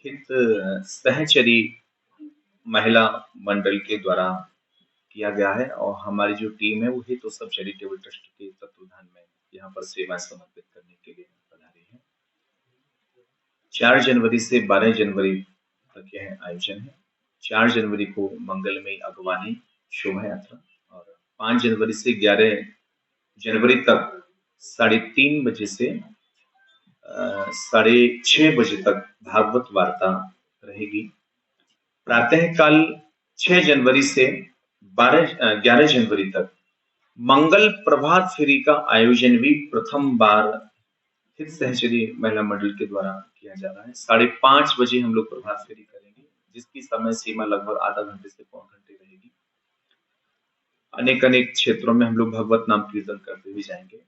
हित सहचरी महिला मंडल के द्वारा किया गया है और हमारी जो टीम है वो हित उत्सव चैरिटेबल ट्रस्ट के तत्वाधान में यहाँ पर सेवाएं समर्पित करने के लिए पधारी है। 4 जनवरी से 12 जनवरी तक यह आयोजन है। 4 जनवरी को मंगलमयी अगवानी शोभा यात्रा और 5 जनवरी से 11 जनवरी तक 3:30 बजे से 6:30 बजे तक भागवत वार्ता रहेगी। प्रातःकाल 6 जनवरी से 11 जनवरी तक मंगल प्रभात फेरी का आयोजन भी प्रथम बार हित सहचरी महिला मंडल के द्वारा किया जा रहा है। 5:30 बजे हम लोग प्रभात फेरी करेंगे, जिसकी समय सीमा लगभग आधा घंटे से पौन घंटे रहेगी। अनेक अनेक क्षेत्रों में हम लोग भगवत नाम कीर्तन करते हुए जाएंगे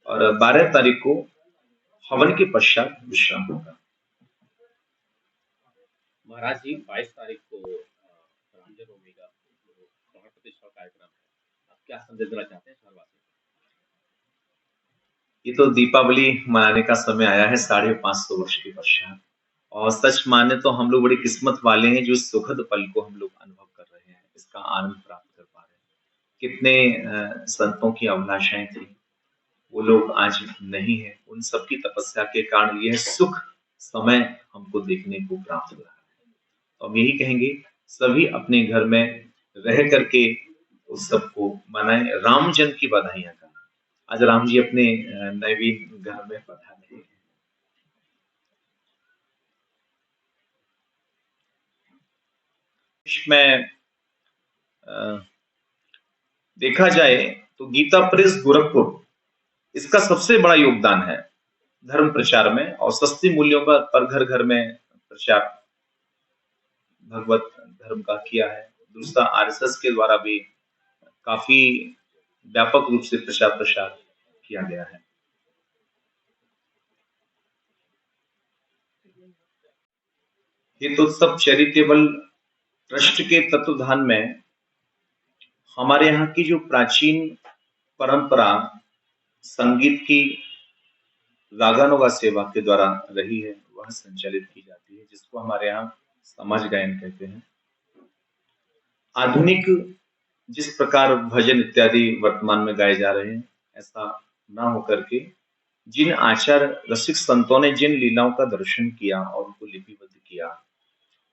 और 12 तारीख को हवन के पश्चात विश्राम होगा। महाराज जी 22 तारीख को रामजन्म होगा, प्राण प्रतिष्ठा कार्यक्रम है, आप क्या संदेश देना चाहते हैं शहरवासियों ये तो दीपावली मनाने का समय आया है 550 वर्ष के पश्चात और सच माने तो हम लोग बड़ी किस्मत वाले हैं जो इस सुखद पल को हम लोग अनुभव कर रहे हैं, इसका आनंद प्राप्त कर पा रहे हैं। कितने संतों की अभिलाषाएं थी, वो लोग आज नहीं है, उन सबकी तपस्या के कारण यह सुख समय हमको देखने को प्राप्त हो रहा है। तो हम यही कहेंगे सभी अपने घर में रह करके उस सबको मनाएं, राम जन्म की बधाइयां करें। आज राम जी अपने नवीन घर में पधारे हैं। में देखा जाए तो गीता प्रेस गोरखपुर इसका सबसे बड़ा योगदान है धर्म प्रचार में और सस्ती मूल्यों का पर घर घर में प्रचार भगवत धर्म का किया है। दूसरा आरएसएस के द्वारा भी काफी व्यापक रूप से प्रचार प्रसार किया गया है। हितोत्सव चैरिटेबल ट्रस्ट के तत्वाधान में हमारे यहाँ की जो प्राचीन परंपरा संगीत की रागानुगा सेवा के द्वारा रही है वह संचालित की जाती है, जिसको हमारे यहाँ समाज गायन कहते हैं। आधुनिक जिस प्रकार भजन इत्यादि वर्तमान में गाए जा रहे हैं, ऐसा ना होकर के जिन आचार रसिक संतों ने जिन लीलाओं का दर्शन किया और उनको लिपिबद्ध किया,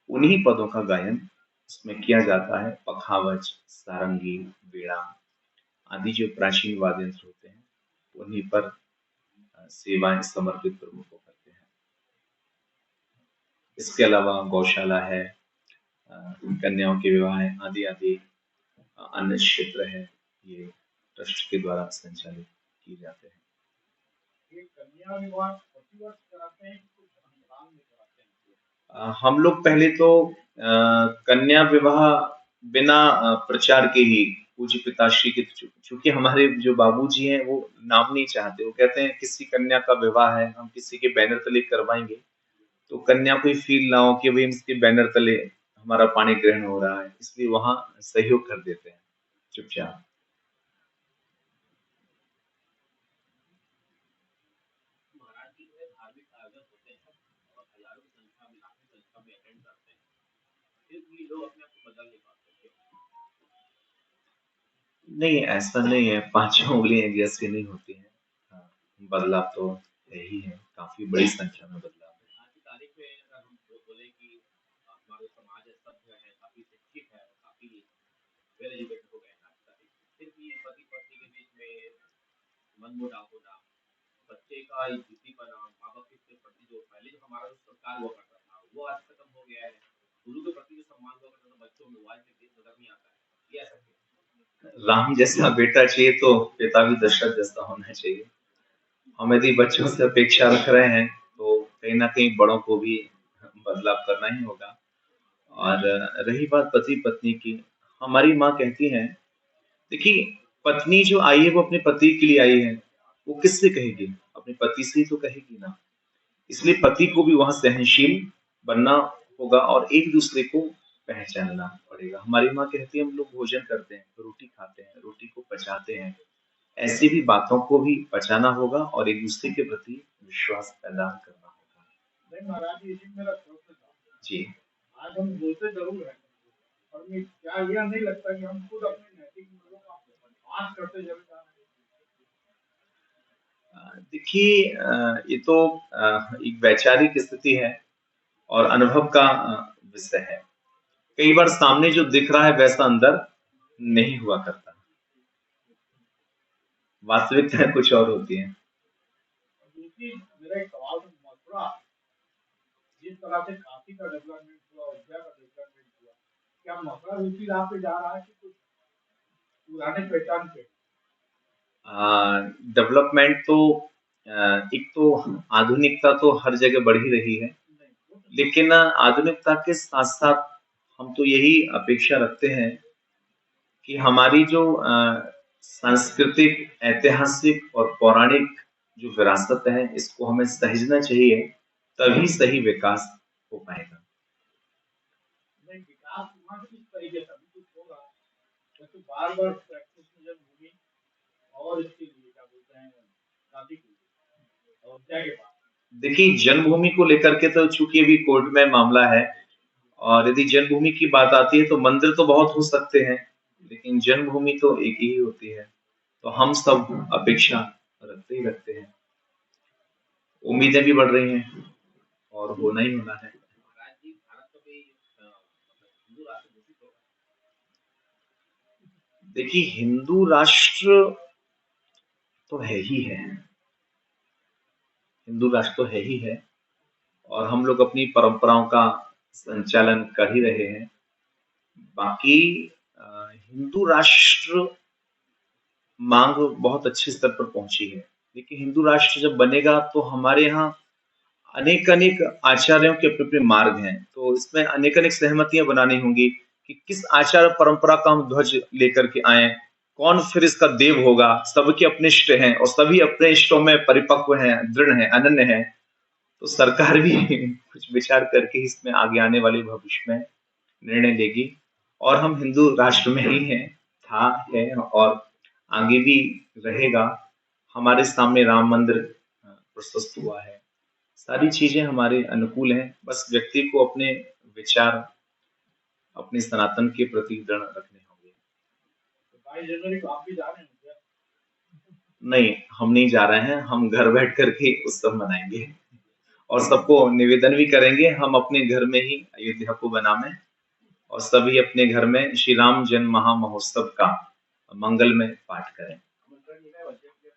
उन्हीं पदों का गायन इसमें किया जाता है। पखावज, सारंगी, वीणा आदि जो प्राचीन वाद्य यंत्र होते हैं, उन्हीं पर सेवाएं समर्पित प्रमुखों करते हैं। इसके अलावा गौशाला है, कन्याओं के विवाह है, आदि आदि अन्य क्षेत्र है, ये ट्रस्ट के द्वारा संचालित किए जाते हैं। ये कन्या विवाह प्रतिवर्ष कराते हैं कि कुछ अनुदान में कराते हैं? हम लोग पहले तो कन्या विवाह बिना प्रचार के ही पूज्य पिताश्री के, चूंकि हमारे जो बाबूजी हैं वो नाम नहीं चाहते, वो कहते हैं किसी कन्या का विवाह है हम किसी के बैनर तले करवाएंगे तो कन्या को फील ना हो कि भाई इसके बैनर तले हमारा पानी ग्रहण हो रहा है, इसलिए वहां सहयोग कर देते हैं चुपचाप। महाराज जी में धार्मिक आयोजन होते हैं और हजारों की संख्या में लाखों की संख्या में अटेंड करते हैं, फिर भी लोग अपने आप को बदल नहीं पाते। नहीं, ऐसा नहीं है, पांचों उंगलियां एक जैसी नहीं होती हैं। हाँ, बदलाव तो है ही है, काफी बड़ी संख्या में बदलाव है। आज की तारीख में अगर हम बोले कि हमारे समाज सभ्य है, काफी शिक्षित है, काफी वेल एजुकेटेड हो गए हैं आज की तारीख में, फिर भी पति पत्नी के बीच में मनमुटाव होना, बच्चे का जिद्दीपना, माँ बाप के प्रति जो पहले जो हमारा जो संस्कार हुआ करता था वो आज खत्म हो गया है। गुरु के प्रति जो सम्मान हुआ करता था बच्चों में वो आज नजर नहीं आता है। ये ऐसा क्यों? राम जैसा बेटा चाहिए तो पिता भी दशरथ जैसा होना चाहिए। हम यदि बच्चों से अपेक्षा रख रहे हैं तो कहीं ना कहीं बड़ों को भी बदलाव करना ही होगा। और रही बात पति पत्नी की, हमारी माँ कहती हैं, देखिए पत्नी जो आई है वो अपने पति के लिए आई है, वो किससे कहेगी, अपने पति से ही तो कहेगी ना। इसलिए पति को भी वहां सहनशील बनना होगा और एक दूसरे को पहचानना पड़ेगा। हमारी माँ कहती है हम लोग भोजन करते हैं, रोटी खाते हैं, रोटी को पचाते हैं, ऐसी भी बातों को भी पचाना होगा और एक दूसरे के प्रति विश्वास पैदा करना होगा। नहीं महाराज जी, इसी में मेरा प्रश्न था। जी। आज हम बोलते जरूर हैं, पर मैं क्या यह नहीं लगता कि हम खुद अपने नैतिक मूल्यों का पास करते चले जा रहे देखिए, ये तो एक वैचारिक स्थिति है और अनुभव का विषय है। कई बार सामने जो दिख रहा है वैसा अंदर नहीं हुआ करता। वास्तविकता कुछ और होती है। हैं? दूसरी मेरा एक सवाल था, मथुरा जिस तरह से काशी का डेवलपमेंट हुआ, अयोध्या का डेवलपमेंट हुआ, क्या मथुरा उसी राह पे जा रहा है कि कुछ पुराने पहचान पे? डेवलपमेंट तो एक तो आधुनिकता तो हर जगह बढ़ ही रही है, नहीं, वो तो लेकिन आधुनिकता के साथ-साथ हम तो यही अपेक्षा रखते हैं कि हमारी जो सांस्कृतिक, ऐतिहासिक और पौराणिक जो विरासत है, इसको हमें सहेजना चाहिए, तभी सही विकास हो पाएगा। नहीं, विकास वहाँ से किस तरीके से अभी कुछ होगा? जैसे बार-बार प्रैक्टिस में जब होगी और इसके लिए क्या बोलते हैं, शादी के लिए अयोध्या के पास। देखिए, जन्मभूमि को लेकर के तो चूँकि अभी कोर्ट में मामला है और यदि जन्मभूमि की बात आती है तो मंदिर तो बहुत हो सकते हैं, लेकिन जन्मभूमि तो एक ही होती है। तो हम सब अपेक्षा रखते ही रखते हैं। उम्मीदें भी बढ़ रही हैं और होना ही होना है। महाराज जी, भारत तो भी मतलब हिंदू राष्ट्र घोषित होगा। देखिए, हिंदू राष्ट्र तो है ही है। हिंदू राष्ट्र तो है ही है और हम लोग अपनी परंपराओं का संचालन कर ही रहे हैं। बाकी हिंदू राष्ट्र मांग बहुत अच्छे स्तर पर पहुंची है। देखिए, हिंदू राष्ट्र जब बनेगा तो हमारे यहाँ अनेक-अनेक आचार्यों के अपने-अपने मार्ग हैं, तो इसमें अनेक-अनेक सहमतियाँ बनानी होंगी कि किस आचार परंपरा का हम ध्वज लेकर के आएँ, कौन फिर इसका देव होगा, सबके अपने इष्ट हैं और सभी अपने इष्टों में परिपक्व हैं, दृढ़ हैं, अनन्य हैं। तो सरकार भी कुछ विचार करके इसमें आगे आने वाले भविष्य में निर्णय लेगी और हम हिंदू राष्ट्र में ही हैं, था, है और आगे भी रहेगा। हमारे सामने राम मंदिर प्रशस्त हुआ है। सारी चीजें हमारे अनुकूल हैं, बस व्यक्ति को अपने विचार अपने सनातन के प्रति दृढ़ रखने होंगे। तो 22 जनवरी को आप भी जा रहे हैं क्या? नहीं, हम नहीं जा रहे हैं, हम घर बैठ कर के उत्सव मनाएंगे और सबको निवेदन भी करेंगे, हम अपने घर में ही अयोध्या को बनाएं और सभी अपने घर में श्री राम जन्म महामहोत्सव का मंगलमय पाठ करें। आमंत्रण मिला है बच्चे के?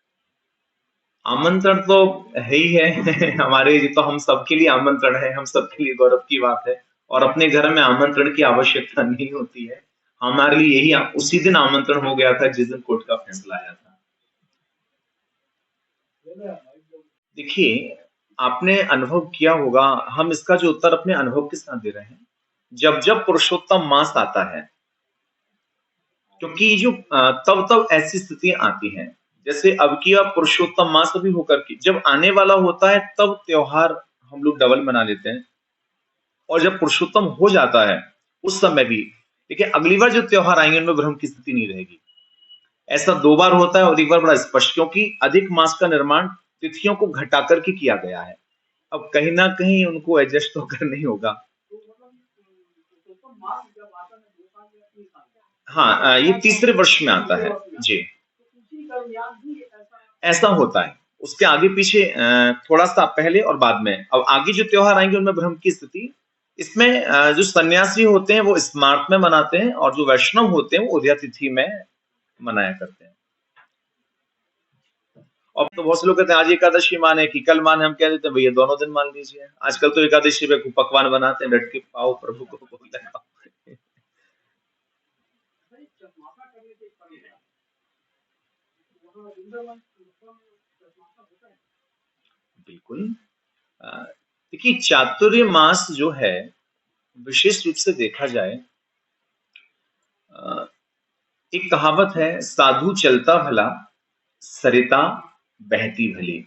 आमंत्रण तो है ही है हमारे ये तो हम सबके लिए आमंत्रण है, हम सबके लिए गौरव की बात है और अपने घर में आमंत्रण की आवश्यकता नहीं होती है। हमारे लिए यही उसी दिन आमंत्रण हो गया था जिस दिन कोर्ट का फैसला आया था। देखिए, आपने अनुभव किया होगा, हम इसका जो उत्तर अपने अनुभव के साथ दे रहे हैं। जब-जब पुरुषोत्तम मास आता है, क्योंकि जो तब-तब ऐसी स्थितियाँ आती हैं। जैसे अब की पुरुषोत्तम मास भी होकर के जब आने वाला होता है तब त्योहार हम लोग डबल मना लेते हैं और जब पुरुषोत्तम हो जाता है उस समय भी देखिए अगली बार जो त्योहार आएंगे उनमें भ्रम की स्थिति नहीं रहेगी। ऐसा 2 बार होता है और एक बार बड़ा स्पष्ट, क्योंकि अधिक मास का निर्माण तिथियों को घटा करके किया गया है। अब कहीं न कहीं उनको एडजस्ट तो करना ही होगा। तो मतलब पुरुषोत्तम मास जब आता है 2 साल या 3 साल में? हाँ, ये तीसरे वर्ष में आता है। जी। तो उसी दरमियान भी ऐसा होता है। उसके आगे पीछे थोड़ा-सा पहले और बाद में। अब आगे जो त्योहार आएँगे उनमें भ्रम की स्थिति, इसमें जो सन्यासी होते हैं वो स्मार्त में मनाते हैं और जो वैष्णव होते हैं वो उदया तिथि में मनाया करते हैं। अब तो बहुत से लोग कहते हैं आज एकादशी माने कि कल माने, हम कह देते हैं भैया दोनों दिन मान लीजिए। आजकल तो एकादशी पे पकवान बनाते हैं, डट के पाओ प्रभु को भोग लगाओ। चरमासा करने से पड़ेगा। वहाँ वृंदावन में चरमासा होता है। बिल्कुल। देखिए चातुर्य मास जो है विशेष रूप से देखा जाए, एक कहावत है, साधु चलता भला सरिता बहती भली।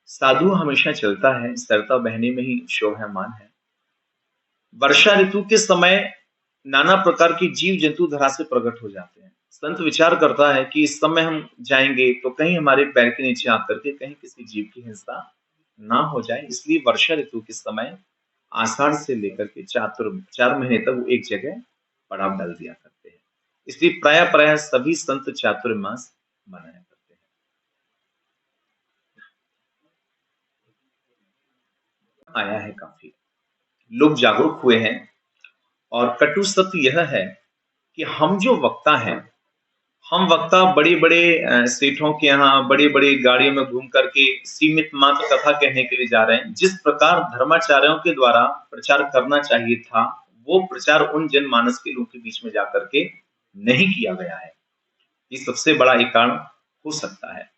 साधु हमेशा चलता है, सरिता बहने में ही शोभायमान है। वर्षा ऋतु के समय नाना प्रकार की जीव जंतु धरा से प्रकट हो जाते हैं। संत विचार करता है कि इस समय हम जाएंगे तो कहीं हमारे पैर के नीचे आकर के कहीं किसी जीव की हिंसा ना हो जाए, इसलिए वर्षा ऋतु के समय आषाढ़ से लेकर के 4 महीने तक वो एक जगह पड़ाव डाल दिया करते हैं। इसलिए प्रायः सभी संत चातुर्मास मनाया करते हैं। आया है काफ़ी, लोग जागरूक हुए हैं और कटु सत्य यह है कि हम जो वक्ता हैं, हम वक्ता बड़े-बड़े सेठों के यहाँ बड़ी-बड़ी गाड़ियों में घूम कर के सीमित मात्र कथा कहने के लिए जा रहे हैं। जिस प्रकार धर्माचार्यों के द्वारा प्रचार करना चाहिए था, वो प्रचार उन जनमानस के लोगों के बीच में जाकर के नहीं किया गया है। ये सबसे बड़ा एक कारण हो सकता है।